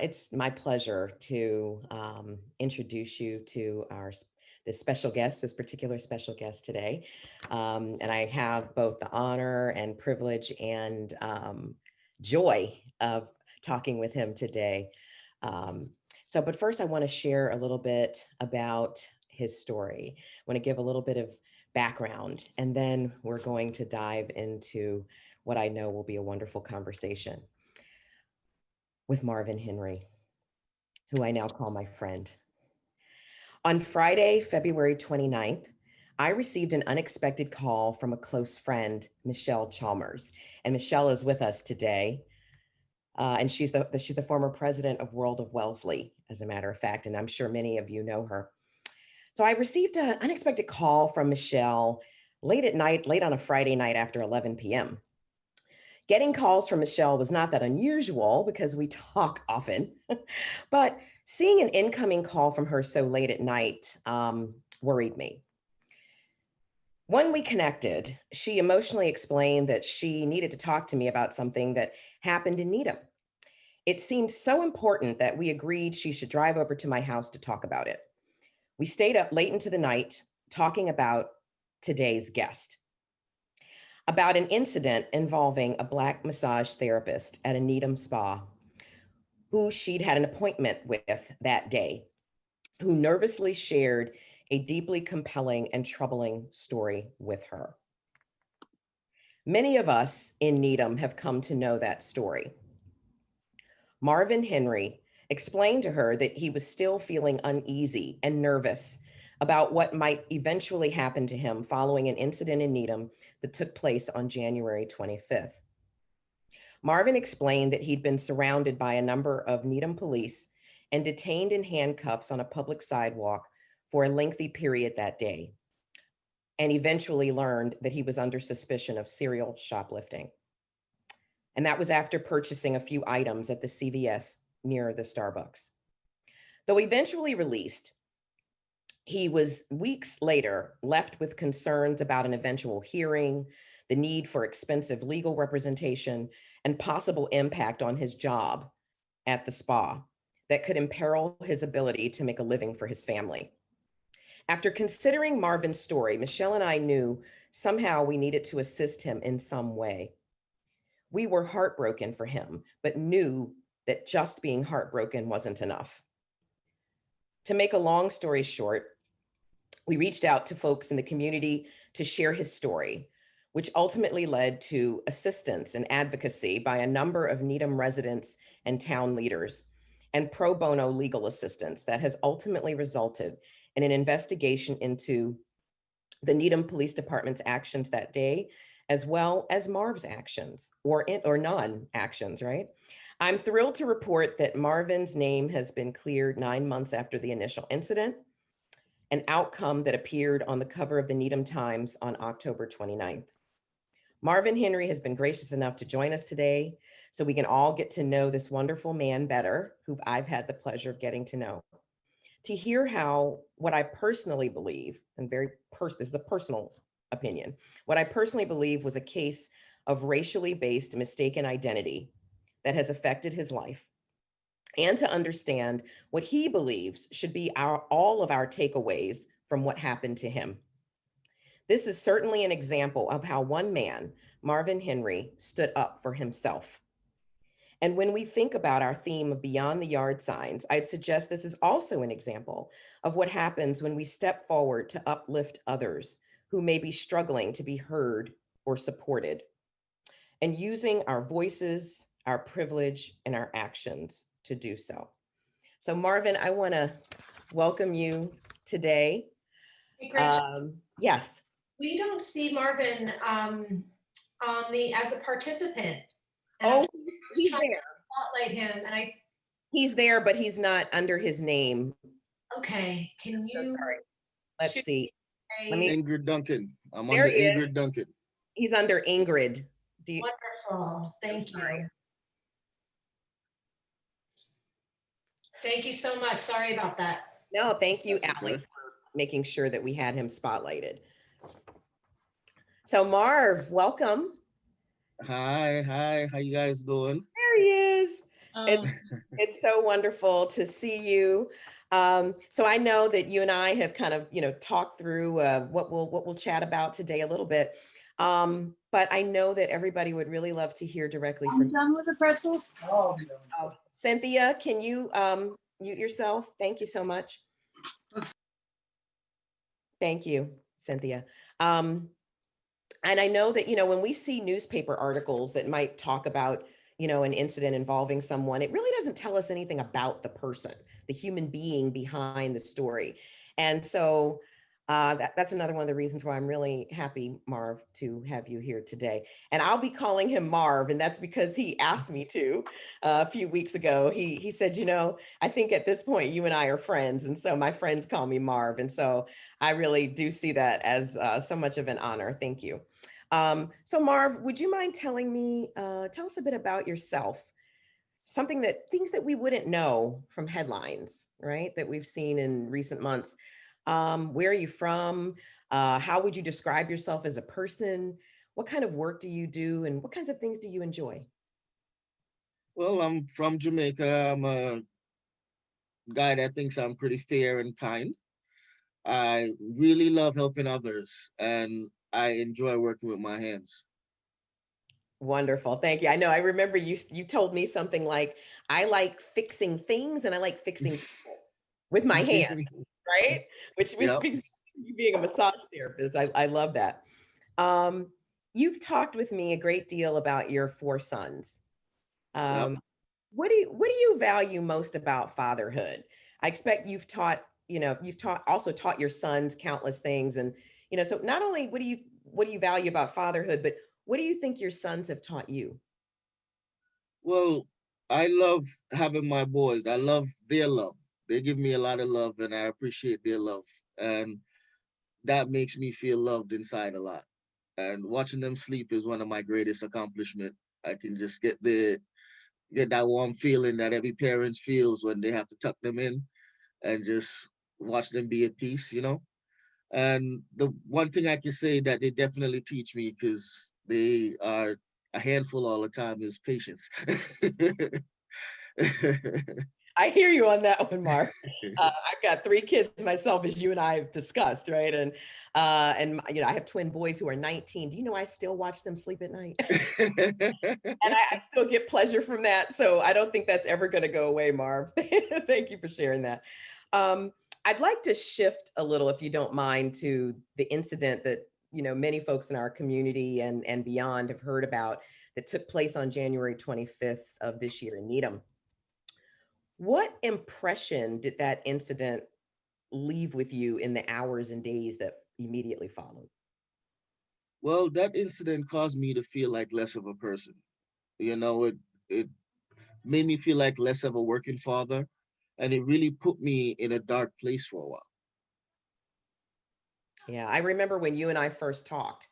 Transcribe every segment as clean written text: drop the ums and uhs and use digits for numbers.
It's my pleasure to introduce you to this special guest, this particular special guest today. And I have both the honor and privilege and joy of talking with him today. Um, but first, I want to share a little bit about his story. I want to give a little bit of background, and then we're going to dive into what I know will be a wonderful conversation with Marvin Henry, who I now call my friend. On Friday, February 29th, I received an unexpected call from a close friend, Michelle Chalmers. And Michelle is with us today. And she's the former president of World of Wellesley, as a matter of fact, and I'm sure many of you know her. So I received an unexpected call from Michelle late at night, late on a Friday night after 11 p.m. Getting calls from Michelle was not that unusual because we talk often, but seeing an incoming call from her so late at night worried me. When we connected, she emotionally explained that she needed to talk to me about something that happened in Needham. It seemed so important that we agreed she should drive over to my house to talk about it. We stayed up late into the night talking about today's guest, about an incident involving a Black massage therapist at a Needham spa who she'd had an appointment with that day, who nervously shared a deeply compelling and troubling story with her. Many of us in Needham have come to know that story. Marvin Henry explained to her that he was still feeling uneasy and nervous about what might eventually happen to him following an incident in Needham that took place on January 25th. Marvin explained that he'd been surrounded by a number of Needham police and detained in handcuffs on a public sidewalk for a lengthy period that day, and eventually learned that he was under suspicion of serial shoplifting. And that was after purchasing a few items at the CVS near the Starbucks. Though eventually released, he was weeks later left with concerns about an eventual hearing, the need for expensive legal representation, and possible impact on his job at the spa that could imperil his ability to make a living for his family. After considering Marvin's story, Michelle and I knew somehow we needed to assist him in some way. We were heartbroken for him, but knew that just being heartbroken wasn't enough. To make a long story short, we reached out to folks in the community to share his story, which ultimately led to assistance and advocacy by a number of Needham residents and town leaders, and pro bono legal assistance that has ultimately resulted in an investigation into the Needham Police Department's actions that day, as well as Marv's actions or non-actions, right? I'm thrilled to report that Marvin's name has been cleared 9 months after the initial incident, an outcome that appeared on the cover of the Needham Times on October 29th. Marvin Henry has been gracious enough to join us today so we can all get to know this wonderful man better, who I've had the pleasure of getting to know. To hear how what I personally believe, and this is a personal opinion, what I personally believe was a case of racially based mistaken identity that has affected his life, and to understand what he believes should be all of our takeaways from what happened to him. This is certainly an example of how one man, Marvin Henry, stood up for himself. And when we think about our theme of beyond the yard signs, I'd suggest this is also an example of what happens when we step forward to uplift others who may be struggling to be heard or supported, and using our voices, our privilege, and our actions to do so. So Marvin, I want to welcome you today. Hey, Gretchen, Yes. we don't see Marvin as a participant. Oh, he's there. Spotlight him, and He's there, but he's not under his name. Okay, can you? So sorry. Let's see. Ingrid Duncan. I'm under Ingrid Duncan. He's under Ingrid. Wonderful. Thank you. Thank you so much. Sorry about that. No, thank you, Allie, for making sure that we had him spotlighted. So Marv, welcome. Hi, how you guys doing? There he is. It's Um, it's so wonderful to see you. So I know that you and I have kind of, talked through what we'll chat about today a little bit. But I know that everybody would really love to hear directly I'm from done with the pretzels. Cynthia. Can you mute yourself? Thank you so much. Thank you, Cynthia. Um, and I know that, when we see newspaper articles that might talk about, an incident involving someone, it really doesn't tell us anything about the person, the human being behind the story. And so that's another one of the reasons why I'm really happy, Marv, to have you here today. And I'll be calling him Marv, and that's because he asked me to a few weeks ago. He said, I think at this point you and I are friends, and so my friends call me Marv, and so I really do see that as so much of an honor. Thank you. So Marv, would you mind telling me, tell us a bit about yourself, things that we wouldn't know from headlines, right? That we've seen in recent months. Where are you from? How would you describe yourself as a person? What kind of work do you do? And what kinds of things do you enjoy? Well, I'm from Jamaica. I'm a guy that thinks I'm pretty fair and kind. I really love helping others and I enjoy working with my hands. Wonderful. Thank you. I know I remember you told me something like, I like fixing things and I like fixing people with my hands, right? Which Yep, speaks to you being a massage therapist. I love that. Um, you've talked with me a great deal about your four sons. yep. Um, what do you value most about fatherhood? I expect you've also taught your sons countless things. And, so not only what do you value about fatherhood, but what do you think your sons have taught you? Well, I love having my boys. I love their love. They give me a lot of love and I appreciate their love. And that makes me feel loved inside a lot. And watching them sleep is one of my greatest accomplishments. I can just get that warm feeling that every parent feels when they have to tuck them in and just watch them be at peace. And the one thing I can say that they definitely teach me because they are a handful all the time is patience. I hear you on that one, Mark. I've got three kids myself, as you and I have discussed, right? And I have twin boys who are 19. Do you know I still watch them sleep at night? And I still get pleasure from that. So I don't think that's ever going to go away, Marv. Thank you for sharing that. I'd like to shift a little, if you don't mind, to the incident that many folks in our community and beyond have heard about that took place on January 25th of this year in Needham. What impression did that incident leave with you in the hours and days that immediately followed? Well, that incident caused me to feel like less of a person. It made me feel like less of a working father, and it really put me in a dark place for a while. Yeah, I remember when you and I first talked.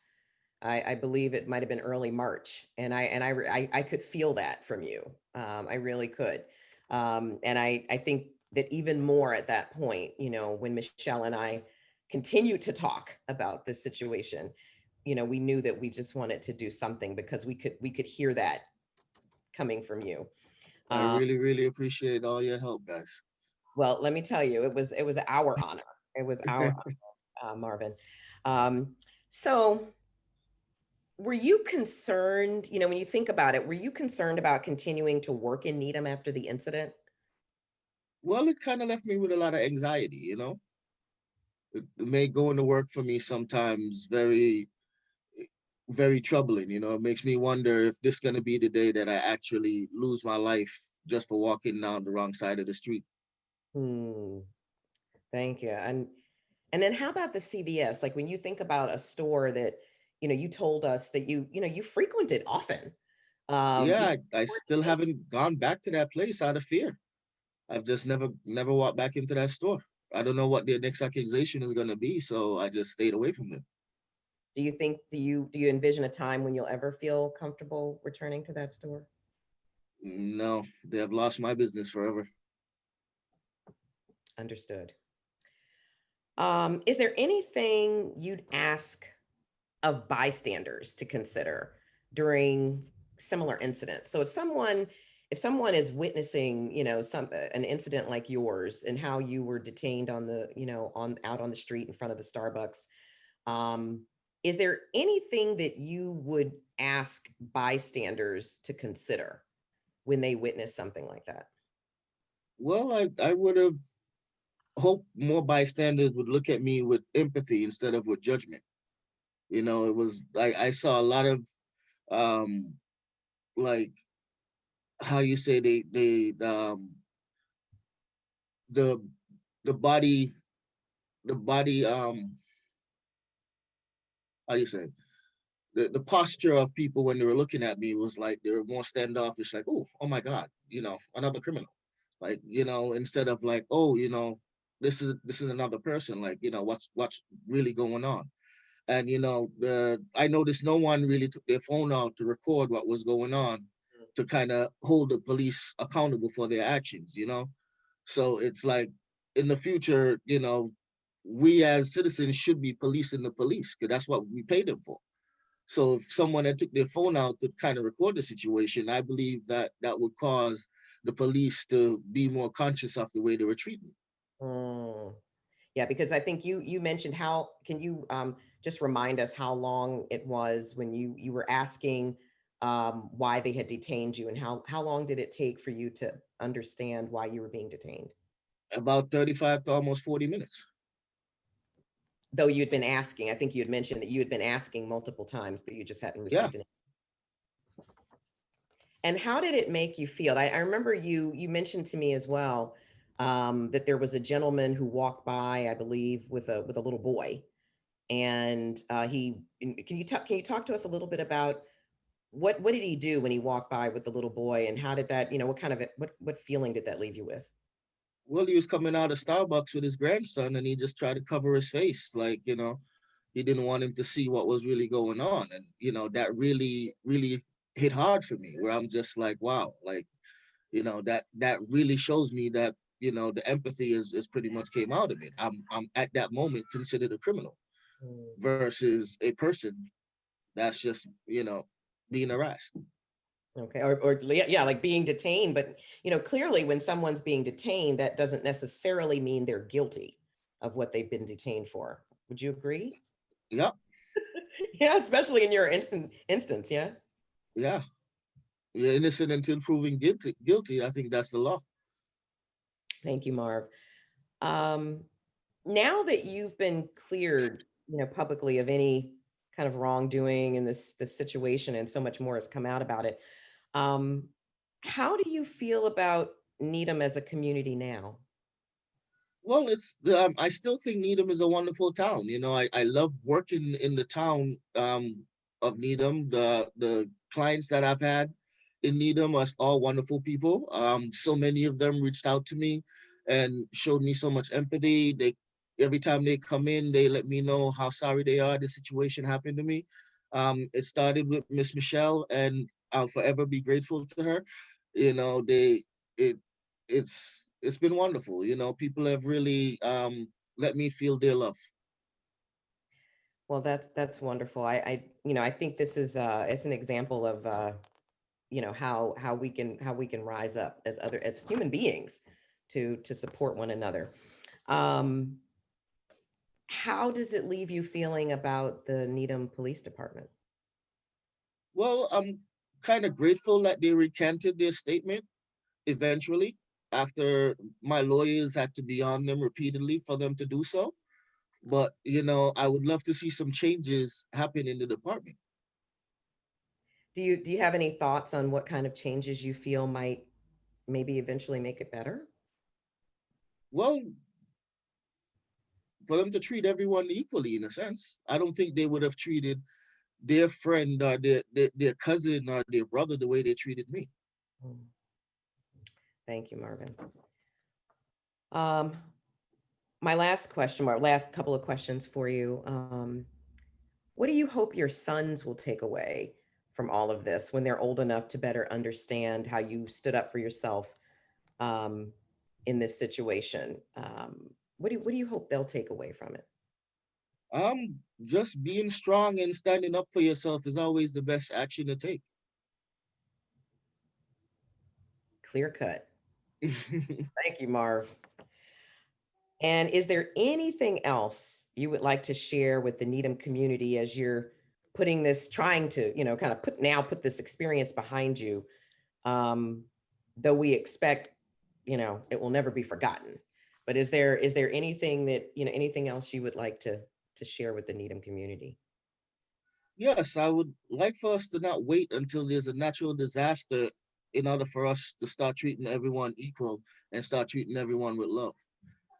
I believe it might have been early March, and I could feel that from you. I really could, and I think that even more at that point, when Michelle and I continued to talk about this situation, we knew that we just wanted to do something because we could hear that coming from you. I Um, really, really appreciate all your help, guys. well, let me tell you, it was our honor. It was our honor, Marvin. Um, so were you concerned, when you think about it, were you concerned about continuing to work in Needham after the incident? Well, it kind of left me with a lot of anxiety. It made going to work for me sometimes very, very troubling. It makes me wonder if this is going to be the day that I actually lose my life just for walking down the wrong side of the street. Hmm, thank you. And then how about the CVS? Like when you think about a store that, you told us that you frequented often. Um, you Yeah, I still haven't gone back to that place out of fear. I've just never walked back into that store. I don't know what their next accusation is going to be, so I just stayed away from them. do you envision a time when you'll ever feel comfortable returning to that store? No, they have lost my business forever. Understood. Is there anything you'd ask of bystanders to consider during similar incidents? So if someone if someone is witnessing, an incident like yours and how you were detained on the, on out on the street in front of the Starbucks, um, is there anything that you would ask bystanders to consider when they witness something like that? Well, I would have hoped more bystanders would look at me with empathy instead of with judgment. It was like I saw a lot of um like how you say the the body the body how you say the posture of people when they were looking at me was like they were more standoffish, like, oh my God, another criminal. Like, instead of like, oh, this is another person, like, what's really going on. And I noticed no one really took their phone out to record what was going on, to kind of hold the police accountable for their actions. So it's like, in the future, we as citizens should be policing the police, because that's what we pay them for. So if someone had took their phone out to kind of record the situation, I believe that that would cause the police to be more conscious of the way they were treating. Mm. Yeah, because I think you mentioned how, can you just remind us how long it was when you were asking why they had detained you, and how long did it take for you to understand why you were being detained? About 35 to almost 40 minutes. Though you'd been asking, I think you had mentioned that you had been asking multiple times, but you just hadn't Yeah. received an. And how did it make you feel? I remember you mentioned to me as well that there was a gentleman who walked by, I believe, with a little boy, and can you talk to us a little bit about what did he do when he walked by with the little boy, and how did that, what kind of what feeling did that leave you with? Well, he was coming out of Starbucks with his grandson, and he just tried to cover his face, like, he didn't want him to see what was really going on. And that really really hit hard for me, where I'm just like, wow, like, that really shows me that the empathy is pretty much came out of it. I'm at that moment considered a criminal Mm. versus a person that's just being harassed. Okay, or yeah, like being detained, but clearly when someone's being detained, that doesn't necessarily mean they're guilty of what they've been detained for. Would you agree? Yep. Yeah, especially in your instance, yeah. Yeah. You're innocent until proven guilty. I think that's the law. Thank you, Marv. Um, Now that you've been cleared, publicly of any kind of wrongdoing in this situation, and so much more has come out about it, um, how do you feel about Needham as a community now? Well, I still think Needham is a wonderful town. I love working in the town of Needham. The clients that I've had in Needham are all wonderful people. So many of them reached out to me and showed me so much empathy. They Every time they come in, they let me know how sorry they are the situation happened to me. It started with Miss Michelle, and I'll forever be grateful to her. They it it's been wonderful. People have really let me feel their love. Well, that's wonderful. I think this is it's an example of how we can rise up as as human beings to support one another. Um, how does it leave you feeling about the Needham Police Department? Well, I'm kind of grateful that they recanted their statement eventually, after my lawyers had to be on them repeatedly for them to do so. But I would love to see some changes happen in the department. Do you have any thoughts on what kind of changes you feel might maybe eventually make it better? Well, for them to treat everyone equally, in a sense. I don't think they would have treated their friend or their cousin or their brother the way they treated me. Mm. Thank you, Marvin. Um, my last question, or last couple of questions for you. What do you hope your sons will take away from all of this when they're old enough to better understand how you stood up for yourself um, in this situation? What do you hope they'll take away from it? Just being strong and standing up for yourself is always the best action to take. Clear cut. Thank you, Marv. And is there anything else you would like to share with the Needham community as you're putting this, trying to, kind of put this experience behind you? Um, though we expect, it will never be forgotten. But is there anything that, anything else you would like to share with the Needham community? Yes, I would like for us to not wait until there's a natural disaster in order for us to start treating everyone equal and start treating everyone with love.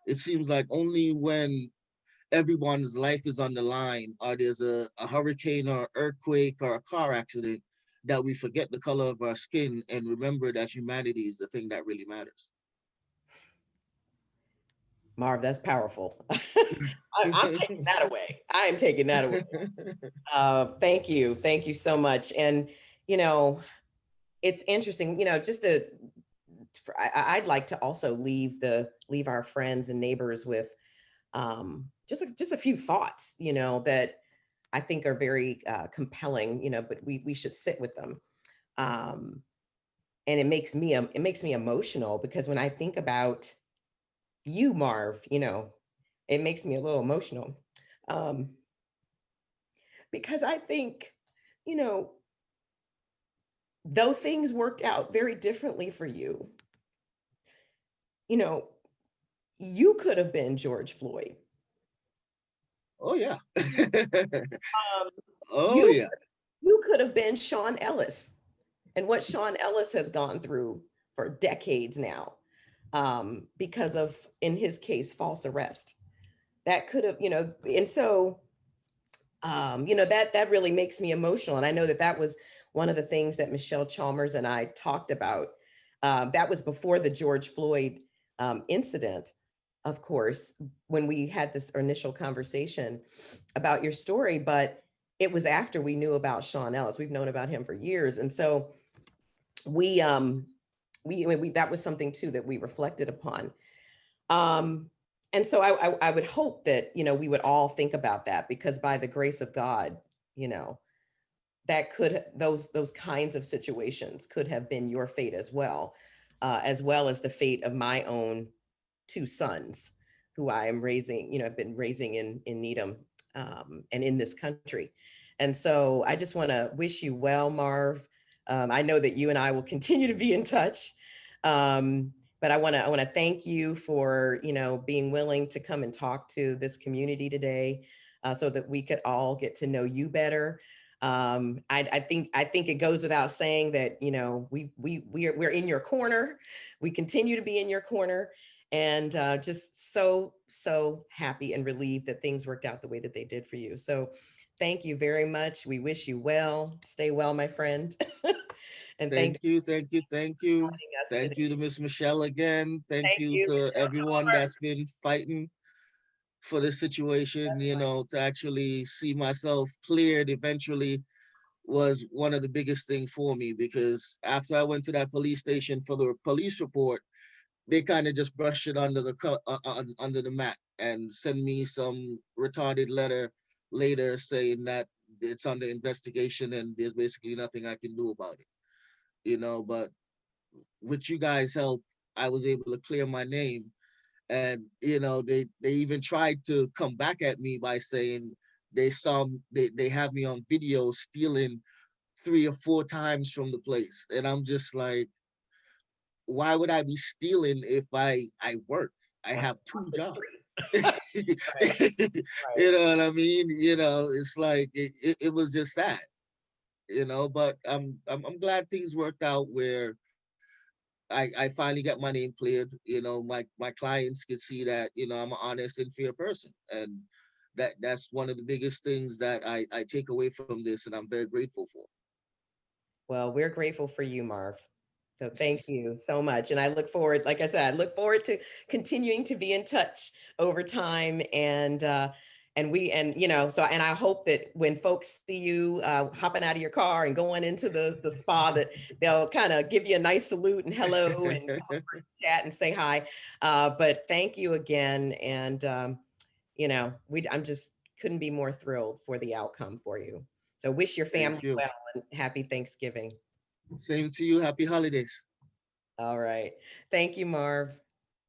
It seems like only when everyone's life is on the line or there's a hurricane or earthquake or a car accident that we forget the color of our skin and remember that humanity is the thing that really matters. Marv, that's powerful. I'm taking that away. I am taking that away. Thank you. Thank you so much. And, you know, it's interesting, just to, I'd like to also leave our friends and neighbors with just a few thoughts, that I think are very compelling, but we should sit with them. Um, and it makes me emotional because when I think about you, Marv, it makes me a little emotional. Um, because I think, you know, though things worked out very differently for you, you know, you could have been George Floyd. Oh yeah. Um, Oh you yeah. you could have been Sean Ellis, and what Sean Ellis has gone through for decades now, because of, in his case, false arrest. That could have, and so, that really makes me emotional, and I know that was one of the things that Michelle Chalmers and I talked about. That was before the George Floyd incident, of course, when we had this initial conversation about your story, but it was after we knew about Sean Ellis. We've known about him for years, and so we that was something too that we reflected upon. Um, and so I would hope that, we would all think about that, because by the grace of God, you know, that could, those kinds of situations could have been your fate as well as the fate of my own two sons, who I am raising, I've been raising in Needham, and in this country. And so I just want to wish you well, Marv. I know that you and I will continue to be in touch. But I want to thank you for, being willing to come and talk to this community today, so that we could all get to know you better. I think it goes without saying that, we're in your corner. We continue to be in your corner, and just so happy and relieved that things worked out the way that they did for you. So thank you very much. We wish you well. Stay well, my friend. And thank Thank you, thank you, thank you. you us Thank today. you to Miss Michelle again. Thank Thank you you, to Michelle everyone Chalmers. that's been fighting for this situation, That's right. to actually see myself cleared eventually was one of the biggest thing for me, because after I went to that police station for the police report, they kind of just brushed it under under the mat and send me some retarded letter later saying that it's under investigation and there's basically nothing I can do about it. But with you guys' help, I was able to clear my name. And they even tried to come back at me by saying they have me on video stealing 3 or 4 times from the place. And I'm just like, why would I be stealing if I work? I have Across two the jobs. street. Right, right. You know what I mean? It's like it was just sad. But I'm glad things worked out where I finally got my name cleared. My clients could see that, I'm an honest and fair person. And that's one of the biggest things that I take away from this, and I'm very grateful for. Well, we're grateful for you, Marv. So thank you so much. And I look forward, like I said, I look forward to continuing to be in touch over time. And I hope that when folks see you hopping out of your car and going into the spa, that they'll kind of give you a nice salute and hello and come over and chat and say hi. But thank you again. And, I'm just couldn't be more thrilled for the outcome for you. So wish your Thank family you. well and happy Thanksgiving. Same to you. Happy holidays. All right. Thank you, Marv.